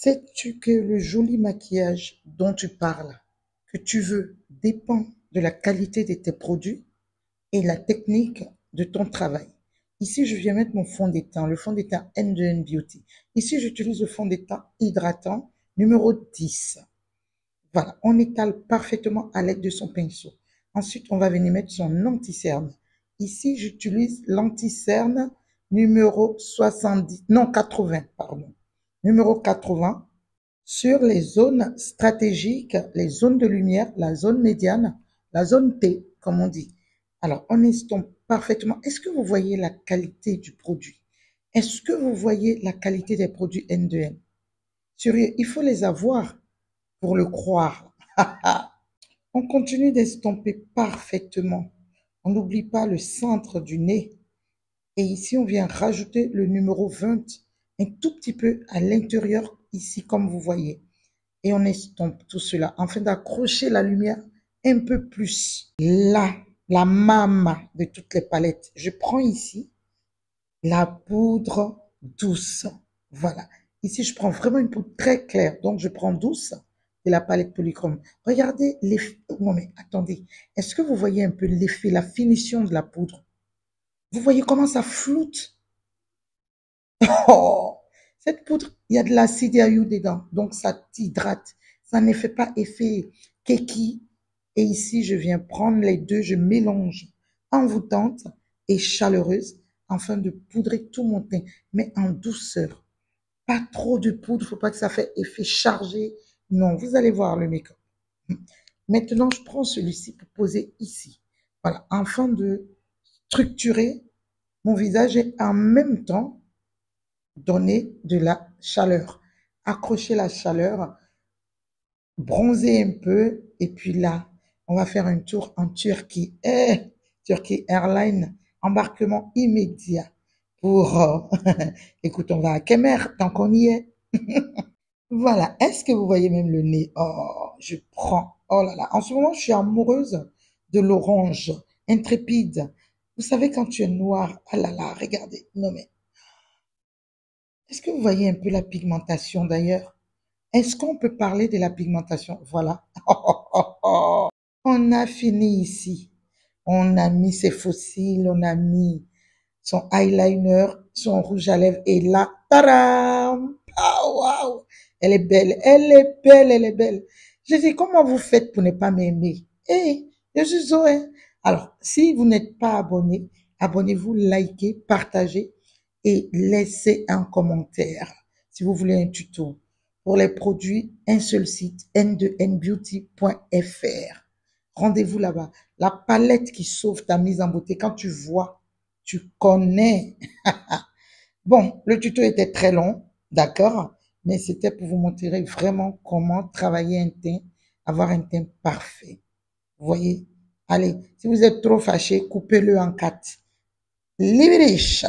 Sais-tu que le joli maquillage dont tu parles, que tu veux, dépend de la qualité de tes produits et la technique de ton travail? Ici, je viens mettre mon fond de teint, le fond de teint N2N Beauty. Ici, j'utilise le fond de teint hydratant numéro 10. Voilà, on étale parfaitement à l'aide de son pinceau. Ensuite, on va venir mettre son anti-cerne. Ici, j'utilise l'anti-cerne numéro 70, non 80, pardon. Numéro 80 sur les zones stratégiques, les zones de lumière, la zone médiane, la zone T, comme on dit. Alors, on estompe parfaitement. Est-ce que vous voyez la qualité du produit? Est-ce que vous voyez la qualité des produits N2N? Sérieux, il faut les avoir pour le croire. On continue d'estomper parfaitement. On n'oublie pas le centre du nez. Et ici, on vient rajouter le numéro 20, un tout petit peu à l'intérieur, ici, comme vous voyez. Et on estompe tout cela afin d'accrocher la lumière un peu plus. Là, la mama de toutes les palettes. Je prends ici la poudre douce. Voilà. Ici, je prends vraiment une poudre très claire. Donc, je prends douce de la palette Polychrome. Regardez l'effet. Non, mais attendez. Est-ce que vous voyez un peu l'effet, la finition de la poudre? Vous voyez comment ça floute? Oh! Cette poudre, il y a de l'acide IU dedans. Donc, ça t'hydrate. Ça ne fait pas effet keki. Et ici, je viens prendre les deux. Je mélange envoûtante et chaleureuse afin de poudrer tout mon teint, mais en douceur. Pas trop de poudre, faut pas que ça fait effet chargé. Non, vous allez voir le make-up. Maintenant, je prends celui-ci pour poser ici. Voilà, afin de structurer mon visage et en même temps donner de la chaleur. Accrocher la chaleur, bronzer un peu et puis là, on va faire un tour en Turquie. Turquie Airlines, embarquement immédiat pour... écoute, on va à Kemer tant qu'on y est. Voilà, est-ce que vous voyez même le nez? Oh, je prends. Oh là là, en ce moment, je suis amoureuse de l'orange, intrépide. Vous savez, quand tu es noir, ah là là, regardez. Non mais, est-ce que vous voyez un peu la pigmentation d'ailleurs? Est-ce qu'on peut parler de la pigmentation? Voilà. On a fini ici. On a mis ses fossiles, on a mis son eyeliner, son rouge à lèvres et là, tadam! Ah, waouh! Elle est belle, elle est belle, elle est belle. Je dis, comment vous faites pour ne pas m'aimer? Eh, je suis Zoé. Alors, si vous n'êtes pas abonné, abonnez-vous, likez, partagez et laissez un commentaire si vous voulez un tuto. Pour les produits, un seul site, n2nbeauty.fr. Rendez-vous là-bas. La palette qui sauve ta mise en beauté. Quand tu vois, tu connais. Bon, le tuto était très long, d'accord, mais c'était pour vous montrer vraiment comment travailler un teint, avoir un teint parfait. Vous voyez? Allez, si vous êtes trop fâché, coupez-le en 4. Libériche!